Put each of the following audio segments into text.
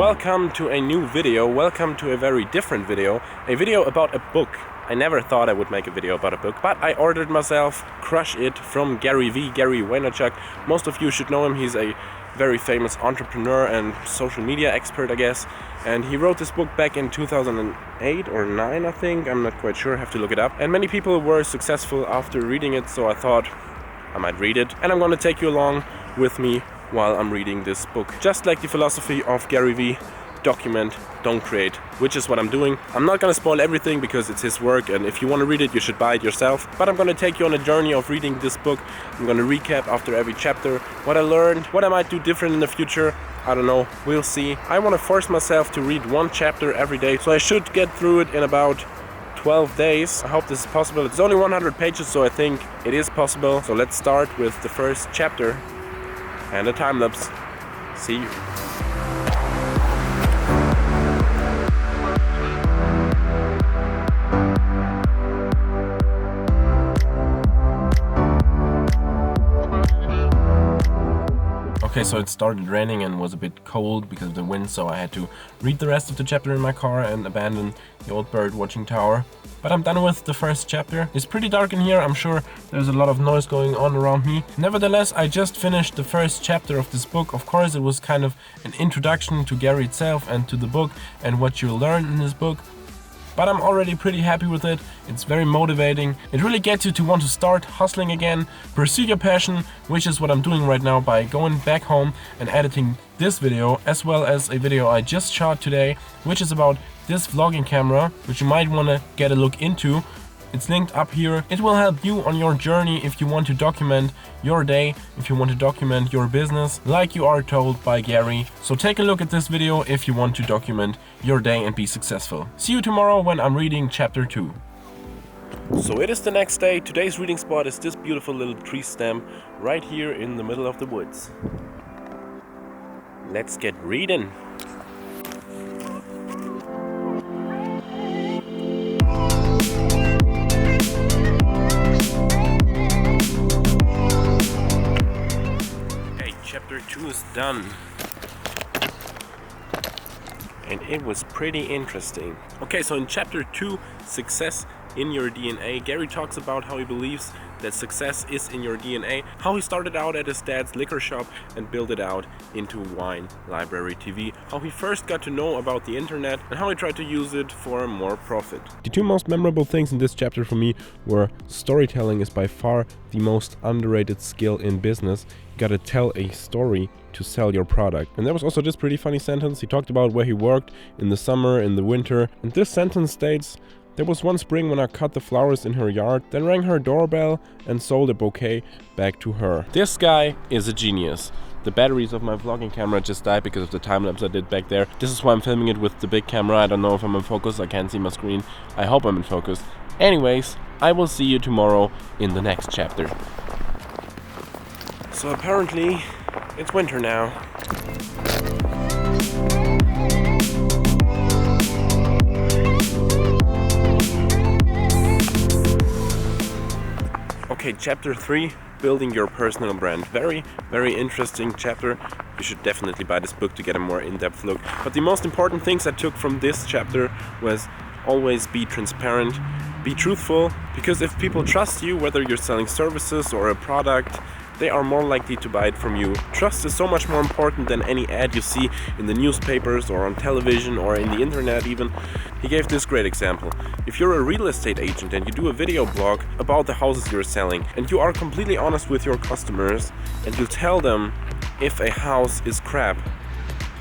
welcome to a new video, welcome to a very different video, a video about a book. I never thought I would make a video about a book, but I ordered myself Crush It from Gary Vee, Gary Vaynerchuk. Most of you should know him, he's a very famous entrepreneur and social media expert, I guess. And he wrote this book back in 2008 or 9, I think, I'm not quite sure, I have to look it up. And many people were successful after reading it, so I thought I might read it. And I'm gonna take you along with me while I'm reading this book. Just like the philosophy of Gary Vee, document, don't create, which is what I'm doing. I'm not gonna spoil everything because it's his work, and if you want to read it, you should buy it yourself. But I'm gonna take you on a journey of reading this book. I'm gonna recap after every chapter what I learned, what I might do different in the future. I don't know, we'll see. I want to force myself to read one chapter every day, so I should get through it in about 12 days. I hope this is possible. It's only 100 pages, so I think it is possible. So let's start with the first chapter and a time lapse. See you. Okay, so it started raining and was a bit cold because of the wind, so I had to read the rest of the chapter in my car and abandon the old bird watching tower. But I'm done with the first chapter. It's pretty dark in here, I'm sure there's a lot of noise going on around me. Nevertheless, I just finished the first chapter of this book. Of course, it was kind of an introduction to Gary itself and to the book and what you'll learn in this book. But I'm already pretty happy with it. It's very motivating. It really gets you to want to start hustling again, pursue your passion, which is what I'm doing right now by going back home and editing this video, as well as a video I just shot today, which is about this vlogging camera, which you might want to get a look into. It's linked up here. It will help you on your journey if you want to document your day, if you want to document your business, like you are told by Gary. So take a look at this video if you want to document your day and be successful. See you tomorrow when I'm reading chapter 2. So it is the next day. Today's reading spot is this beautiful little tree stem right here in the middle of the woods. Let's get reading. Chapter 2 is done, and it was pretty interesting. Okay, so in chapter 2, Success in Your DNA, Gary talks about how he believes that success is in your DNA, how he started out at his dad's liquor shop and built it out into Wine Library TV, how he first got to know about the internet and how he tried to use it for more profit. The two most memorable things in this chapter for me were storytelling is by far the most underrated skill in business. You gotta tell a story to sell your product. And there was also this pretty funny sentence. He talked about where he worked in the summer, in the winter, and this sentence states, "There was one spring when I cut the flowers in her yard, then rang her doorbell and sold a bouquet back to her." This guy is a genius. The batteries of my vlogging camera just died because of the time-lapse I did back there. This is why I'm filming it with the big camera. I don't know if I'm in focus, I can't see my screen. I hope I'm in focus. Anyways, I will see you tomorrow in the next chapter. So apparently, it's winter now. Okay, chapter 3, building your personal brand. Very, very interesting chapter. You should definitely buy this book to get a more in-depth look. But the most important things I took from this chapter was always be transparent, be truthful, because if people trust you, whether you're selling services or a product, they are more likely to buy it from you. Trust is so much more important than any ad you see in the newspapers or on television or in the internet even. He gave this great example. If you're a real estate agent and you do a video blog about the houses you're selling and you are completely honest with your customers and you tell them if a house is crap,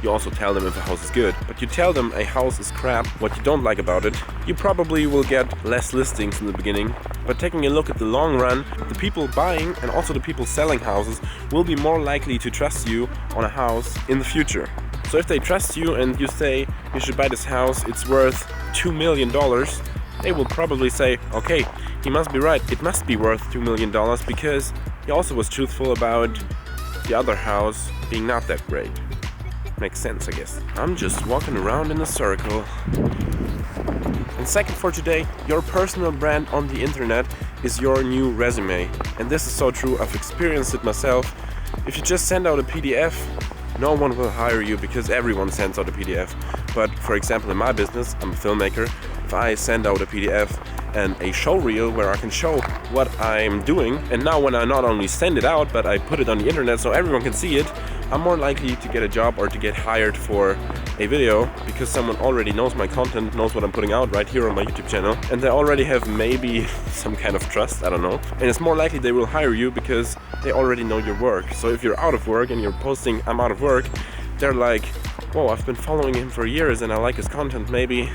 you also tell them if a house is good, but you tell them a house is crap, what you don't like about it, you probably will get less listings in the beginning. But taking a look at the long run, the people buying and also the people selling houses will be more likely to trust you on a house in the future. So if they trust you and you say you should buy this house, it's worth $2 million, they will probably say, okay, he must be right, it must be worth $2 million because he also was truthful about the other house being not that great. Makes sense, I guess. I'm just walking around in a circle. And second for today, your personal brand on the internet is your new resume. And this is so true, I've experienced it myself. If you just send out a PDF, No one will hire you because everyone sends out a PDF. But for example, in my business, I'm a filmmaker. If I send out a PDF and a show reel where I can show what I'm doing, and now when I not only send it out, but I put it on the internet so everyone can see it, I'm more likely to get a job or to get hired for a video because someone already knows my content, knows what I'm putting out right here on my YouTube channel, and they already have maybe some kind of trust, I don't know. And it's more likely they will hire you because they already know your work. So if you're out of work and you're posting, I'm out of work, they're like, whoa, I've been following him for years and I like his content, maybe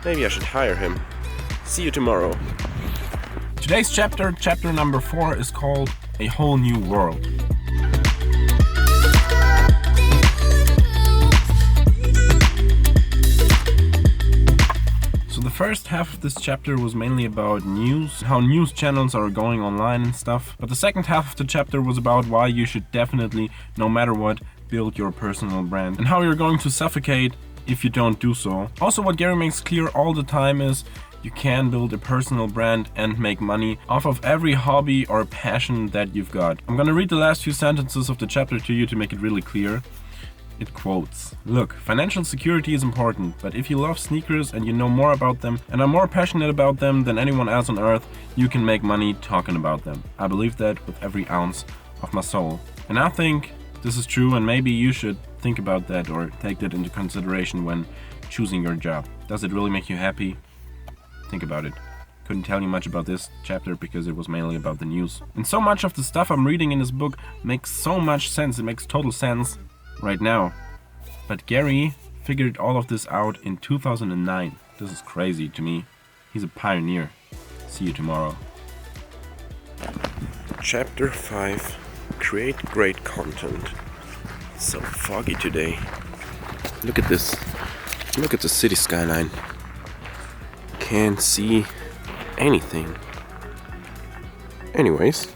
I should hire him. See you tomorrow. Today's chapter number 4, is called A Whole New World. So the first half of this chapter was mainly about news, how news channels are going online and stuff. But the second half of the chapter was about why you should definitely, no matter what, build your personal brand and how you're going to suffocate if you don't do so. Also, what Gary makes clear all the time is you can build a personal brand and make money off of every hobby or passion that you've got. I'm gonna read the last few sentences of the chapter to you to make it really clear. It quotes, "Look, financial security is important, but if you love sneakers and you know more about them and are more passionate about them than anyone else on earth, you can make money talking about them. I believe that with every ounce of my soul." And I think this is true, and maybe you should think about that or take that into consideration when choosing your job. Does it really make you happy? Think about it. Couldn't tell you much about this chapter because it was mainly about the news. And so much of the stuff I'm reading in this book makes so much sense. It makes total sense right now. But Gary figured all of this out in 2009. This is crazy to me. He's a pioneer. See you tomorrow. Chapter 5. Create great content. It's so foggy today. Look at this. Look at the city skyline. Can't see anything. Anyways.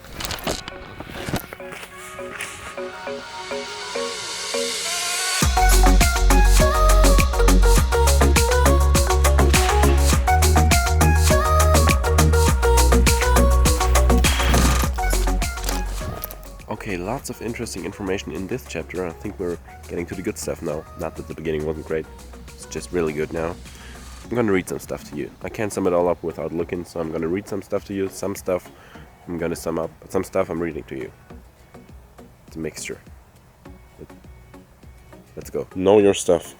Okay, lots of interesting information in this chapter. I think we're getting to the good stuff now. Not that the beginning wasn't great. It's just really good now. I'm gonna read some stuff to you. I can't sum it all up without looking, so I'm gonna read some stuff to you. Some stuff I'm gonna sum up, but some stuff I'm reading to you. It's a mixture. Let's go. Know your stuff.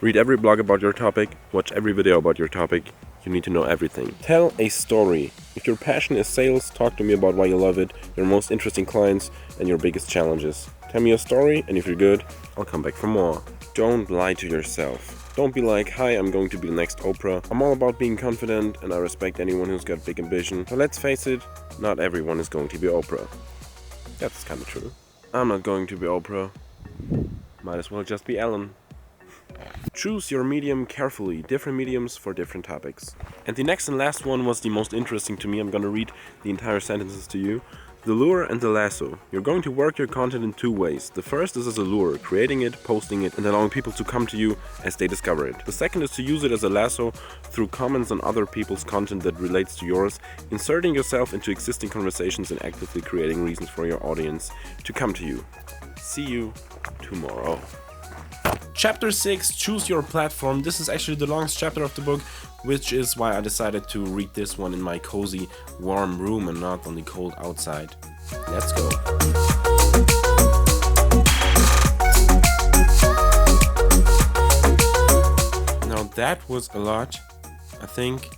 Read every blog about your topic. Watch every video about your topic. You need to know everything. Tell a story. If your passion is sales, talk to me about why you love it, your most interesting clients, and your biggest challenges. Tell me a story, and if you're good, I'll come back for more. Don't lie to yourself. Don't be like, hi, I'm going to be the next Oprah. I'm all about being confident, and I respect anyone who's got big ambition. But let's face it, not everyone is going to be Oprah. That's kind of true. I'm not going to be Oprah. Might as well just be Ellen. Choose your medium carefully, different mediums for different topics. And the next and last one was the most interesting to me. I'm gonna read the entire sentences to you. The lure and the lasso. You're going to work your content in 2 ways. The first is as a lure, creating it, posting it, and allowing people to come to you as they discover it. The second is to use it as a lasso through comments on other people's content that relates to yours, inserting yourself into existing conversations and actively creating reasons for your audience to come to you. See you tomorrow. Chapter 6, Choose Your Platform. This is actually the longest chapter of the book, which is why I decided to read this one in my cozy, warm room and not on the cold outside. Let's go. Now that was a lot. I think,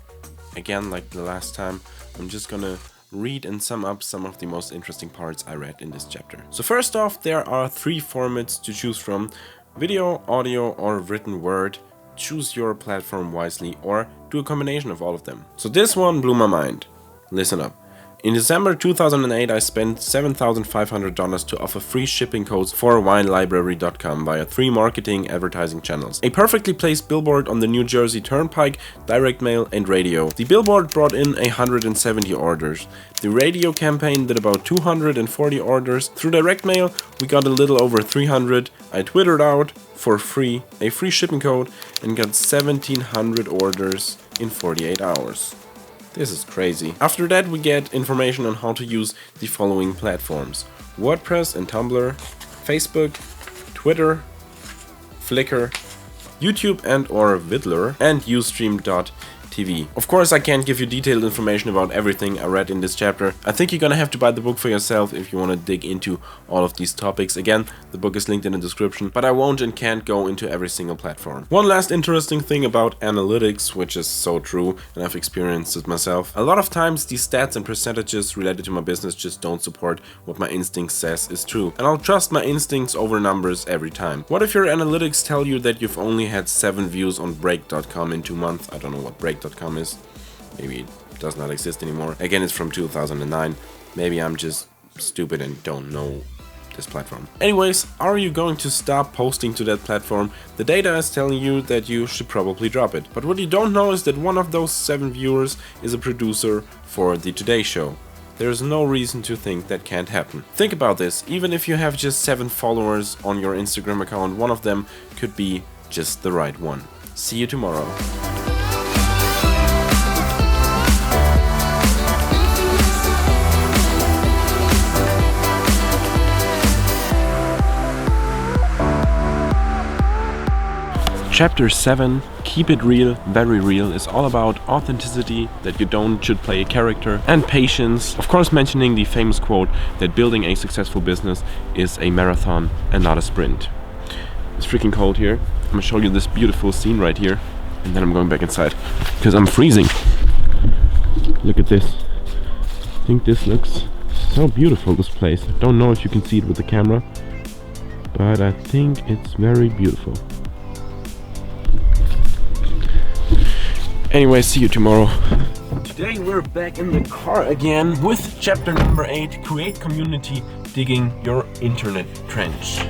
again, like the last time, I'm just gonna read and sum up some of the most interesting parts I read in this chapter. So first off, there are 3 formats to choose from: video, audio, or written word. Choose your platform wisely or do a combination of all of them. So this one blew my mind. Listen up. In December 2008, I spent $7,500 to offer free shipping codes for winelibrary.com via 3 marketing advertising channels. A perfectly placed billboard on the New Jersey Turnpike, direct mail, and radio. The billboard brought in 170 orders. The radio campaign did about 240 orders. Through direct mail, we got a little over 300. I twittered out for free a free shipping code and got 1,700 orders in 48 hours. This is crazy. After that, we get information on how to use the following platforms: WordPress and Tumblr, Facebook, Twitter, Flickr, YouTube and/or Vidler, and Ustream.tv. Of course, I can't give you detailed information about everything I read in this chapter. I think you're gonna have to buy the book for yourself if you want to dig into all of these topics. Again, the book is linked in the description, but I won't and can't go into every single platform. One last interesting thing about analytics, which is so true, and I've experienced it myself. A lot of times these stats and percentages related to my business just don't support what my instinct says is true, and I'll trust my instincts over numbers every time. What if your analytics tell you that you've only had 7 views on break.com in 2 months? I don't know what break.com is. Maybe it does not exist anymore. Again, it's from 2009. Maybe I'm just stupid and don't know this platform. Anyways, are you going to stop posting to that platform? The data is telling you that you should probably drop it. But what you don't know is that one of those 7 viewers is a producer for the Today Show. There's no reason to think that can't happen. Think about this. Even if you have just 7 followers on your Instagram account, one of them could be just the right one. See you tomorrow. Chapter 7, Keep It Real, Very Real, is all about authenticity, that you should play a character, and patience. Of course, mentioning the famous quote that building a successful business is a marathon and not a sprint. It's freaking cold here. I'm gonna show you this beautiful scene right here, and then I'm going back inside because I'm freezing. Look at this. I think this looks so beautiful, this place. I don't know if you can see it with the camera, but I think it's very beautiful. Anyway, see you tomorrow. Today we're back in the car again with chapter number 8, Create Community, Digging Your Internet Trench.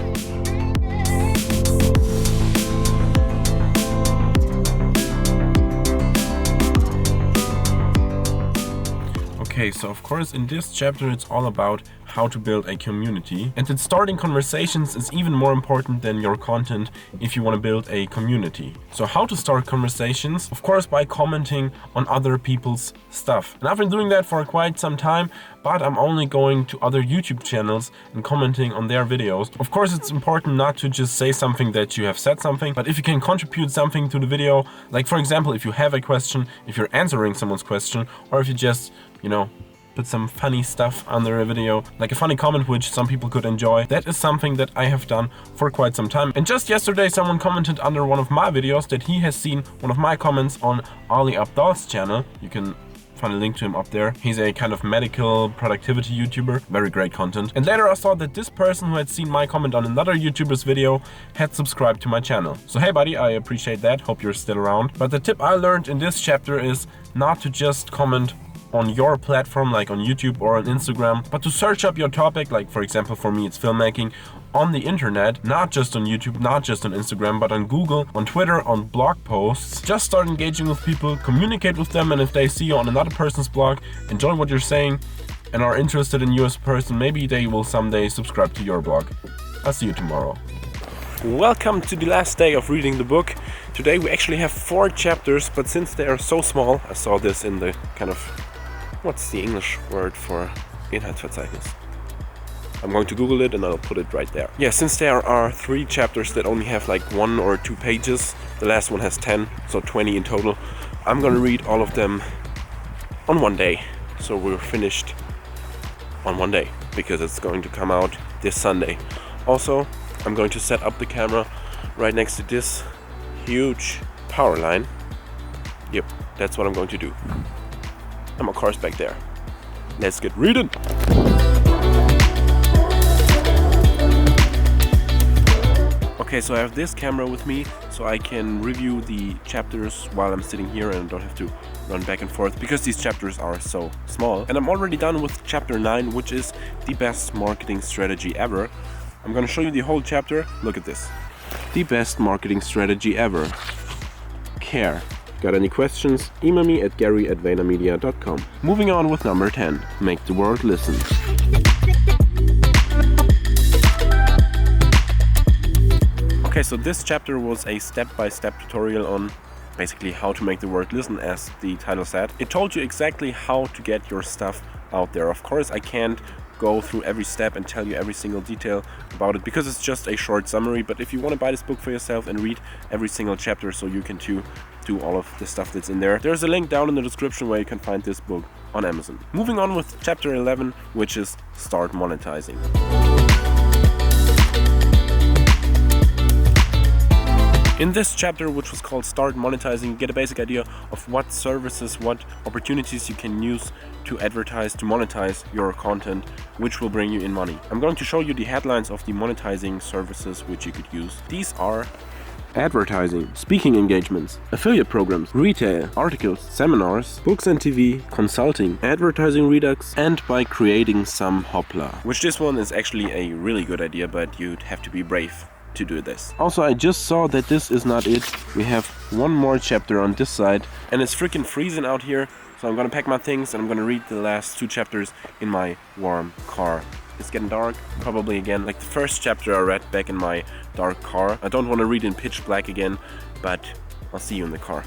Okay, so of course in this chapter it's all about how to build a community, and that starting conversations is even more important than your content if you want to build a community. So how to start conversations? Of course by commenting on other people's stuff. And I've been doing that for quite some time, but I'm only going to other YouTube channels and commenting on their videos. Of course it's important not to just say something that you have said something, but if you can contribute something to the video, like for example if you have a question, if you're answering someone's question, or if you just, you know, put some funny stuff under a video, like a funny comment which some people could enjoy. That is something that I have done for quite some time. And just yesterday someone commented under one of my videos that he has seen one of my comments on Ali Abdal's channel. You can find a link to him up there. He's a kind of medical productivity YouTuber, very great content. And later I saw that this person who had seen my comment on another YouTuber's video had subscribed to my channel. So hey buddy, I appreciate that, hope you're still around. But the tip I learned in this chapter is not to just comment on your platform like on YouTube or on Instagram, but to search up your topic, like for example for me it's filmmaking, on the internet, not just on YouTube, not just on Instagram, but on Google, on Twitter, on blog posts. Just start engaging with people, communicate with them, and if they see you on another person's blog, enjoy what you're saying, and are interested in you as a person, maybe they will someday subscribe to your blog. I'll see you tomorrow. Welcome to the last day of reading the book. Today we actually have 4 chapters, but since they are so small, I saw this in the kind of, what's the English word for Inhaltsverzeichnis? I'm going to Google it and I'll put it right there. Yeah, since there are 3 chapters that only have like 1 or 2 pages, the last one has 10, so 20 in total, I'm gonna read all of them on one day. So we're finished on one day, because it's going to come out this Sunday. Also, I'm going to set up the camera right next to this huge power line. Yep, that's what I'm going to do. And my car's back there. Let's get reading! Okay, so I have this camera with me, so I can review the chapters while I'm sitting here and I don't have to run back and forth, because these chapters are so small. And I'm already done with chapter 9, which is the best marketing strategy ever. I'm gonna show you the whole chapter. Look at this. The best marketing strategy ever. Care. Got any questions? Email me at gary@vaynermedia.com. Moving on with number 10. Make the world listen. Okay, so this chapter was a step-by-step tutorial on basically how to make the world listen, as the title said. It told you exactly how to get your stuff out there. Of course, I can't go through every step and tell you every single detail about it, because it's just a short summary. But if you want to buy this book for yourself and read every single chapter so you can too do all of the stuff that's in there, there's a link down in the description where you can find this book on Amazon. Moving on with chapter 11, which is Start Monetizing. In this chapter, which was called Start Monetizing, you get a basic idea of what services, what opportunities you can use to advertise, to monetize your content, which will bring you in money. I'm going to show you the headlines of the monetizing services which you could use. These are advertising, speaking engagements, affiliate programs, retail, articles, seminars, books and TV, consulting, advertising redux, and by creating some Hoopla. Which this one is actually a really good idea, but you'd have to be brave to do this. Also, I just saw that this is not it. We have one more chapter on this side, and it's freaking freezing out here, so I'm gonna pack my things and I'm gonna read the last 2 chapters in my warm car. It's getting dark, probably again like the first chapter I read back in my dark car. I don't want to read in pitch black again, but I'll see you in the car.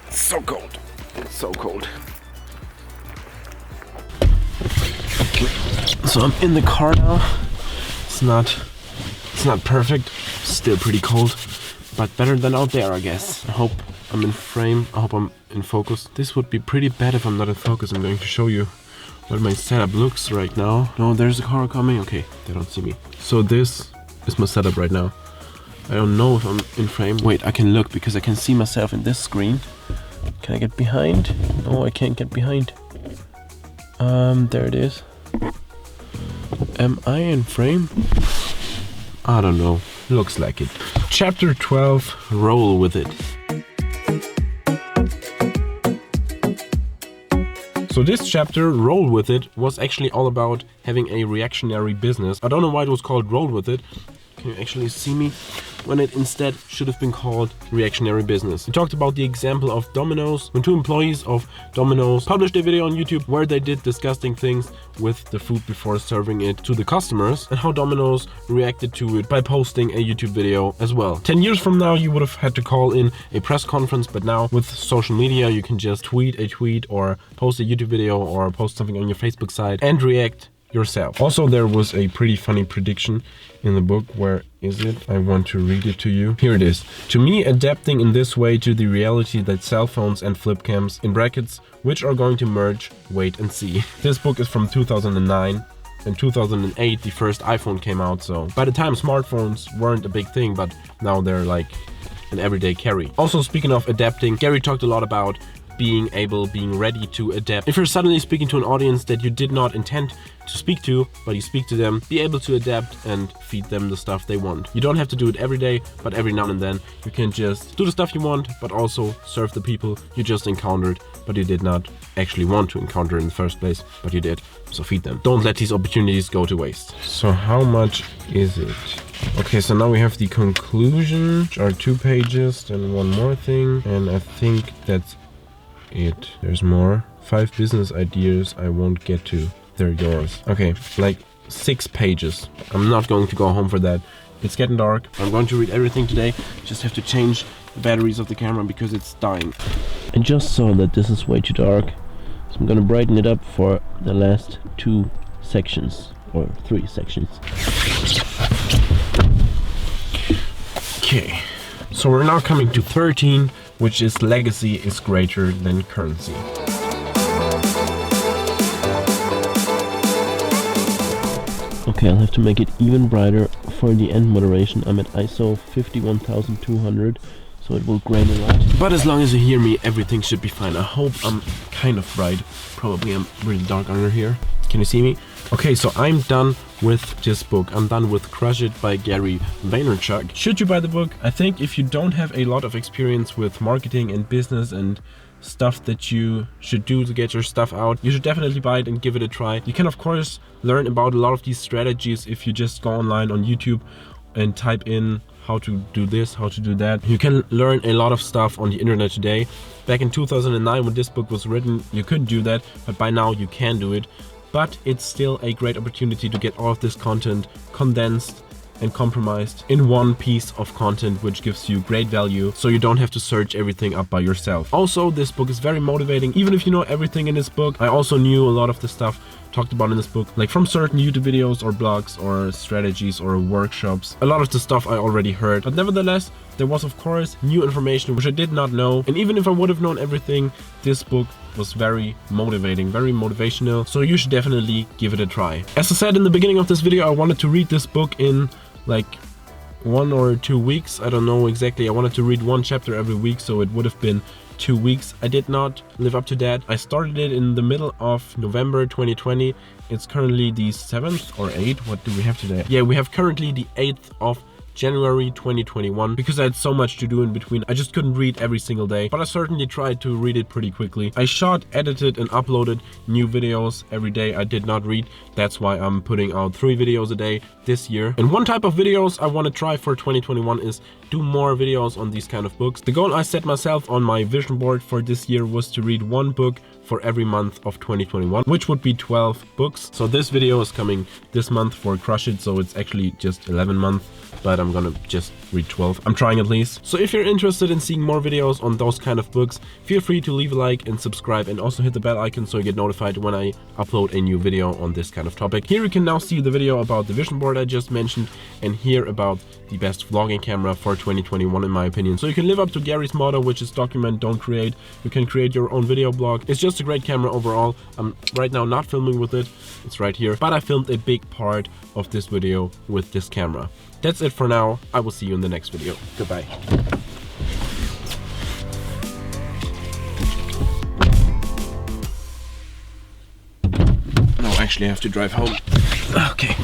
It's so cold. It's so cold. Okay. So I'm in the car now. It's not perfect, still pretty cold, but better than out there, I guess. I hope I'm in frame, I hope I'm in focus. This would be pretty bad if I'm not in focus. I'm going to show you what my setup looks right now. No, there's a car coming. Okay, they don't see me. So this is my setup right now. I don't know if I'm in frame. Wait, I can look because I can see myself in this screen. Can I get behind? No, I can't get behind. There it is. Am I in frame? I don't know. Looks like it. Chapter 12, roll with it. So this chapter, Roll With It, was actually all about having a reactionary business. I don't know why it was called Roll With It. Can you actually see me? When it instead should have been called reactionary business. We talked about the example of Domino's, when 2 employees of Domino's published a video on YouTube where they did disgusting things with the food before serving it to the customers, and how Domino's reacted to it by posting a YouTube video as well. 10 years from now, you would have had to call in a press conference, but now with social media, you can just tweet a tweet or post a YouTube video or post something on your Facebook site and react yourself. Also, there was a pretty funny prediction in the book. Where is it? I want to read it to you. Here it is. To me, adapting in this way to the reality that cell phones and flip cams, in brackets, which are going to merge, wait and see. This book is from 2009. In 2008, the first iPhone came out, so by the time smartphones weren't a big thing, but now they're like an everyday carry. Also, speaking of adapting, Gary talked a lot about being ready to adapt. If you're suddenly speaking to an audience that you did not intend to speak to, but you speak to them, be able to adapt and feed them the stuff they want. You don't have to do it every day, but every now and then you can just do the stuff you want, but also serve the people you just encountered, but you did not actually want to encounter in the first place, but you did, so feed them. Don't let these opportunities go to waste. So how much is it? Okay, so now we have the conclusion, which are 2 pages, and one more thing, and I think that's it. There's more. 5 business ideas I won't get to. They're yours. Okay, like 6 pages. I'm not going to go home for that. It's getting dark. I'm going to read everything today. Just have to change the batteries of the camera because it's dying. I just saw that this is way too dark, so I'm gonna brighten it up for the last 2 sections, or 3 sections. Okay, so we're now coming to 13, which is legacy is greater than currency. Okay, I'll have to make it even brighter for the end moderation. I'm at ISO 51200, so it will grain a lot. But as long as you hear me, everything should be fine. I hope I'm kind of bright. Probably I'm really dark under here. Can you see me? Okay, so I'm done with this book. I'm done with Crush It by Gary Vaynerchuk. Should you buy the book? I think if you don't have a lot of experience with marketing and business and stuff that you should do to get your stuff out, you should definitely buy it and give it a try. You can of course learn about a lot of these strategies if you just go online on YouTube and type in how to do this, how to do that. You can learn a lot of stuff on the internet today. Back in 2009 when this book was written, you couldn't do that, but by now you can do it. But it's still a great opportunity to get all of this content condensed and compromised in one piece of content, which gives you great value, so you don't have to search everything up by yourself. Also, this book is very motivating. Even if you know everything in this book, I also knew a lot of the stuff talked about in this book, like from certain YouTube videos or blogs or strategies or workshops. A lot of the stuff I already heard, but nevertheless, there was of course new information which I did not know. And even if I would have known everything, this book was very motivating, very motivational. So you should definitely give it a try. As I said in the beginning of this video, I wanted to read this book in like 1 or 2 weeks. I don't know exactly. I wanted to read 1 chapter every week, so it would have been 2 weeks. I did not live up to that. I started it in the middle of November 2020. It's currently the 7th or 8th. What do we have today? Yeah, we have currently the 8th of January 2021. Because I had so much to do in between, I just couldn't read every single day, but I certainly tried to read it pretty quickly. I shot, edited and uploaded new videos every day. I did not read. That's why I'm putting out 3 videos a day this year. And one type of videos I want to try for 2021 is do more videos on these kind of books. The goal I set myself on my vision board for this year was to read 1 book for every month of 2021, which would be 12 books. So this video is coming this month for Crush It, so it's actually just 11 months, but I'm gonna just read 12. I'm trying at least. So if you're interested in seeing more videos on those kind of books, feel free to leave a like and subscribe, and also hit the bell icon so you get notified when I upload a new video on this kind of topic. Here you can now see the video about the vision board I just mentioned, and hear about the best vlogging camera for 2021 in my opinion. So you can live up to Gary's motto, which is document, don't create. You can create your own video blog. It's just a great camera overall. I'm right now not filming with it. It's right here, but I filmed a big part of this video with this camera. That's it for now. I will see you in the next video. Goodbye. No, actually I have to drive home. Okay.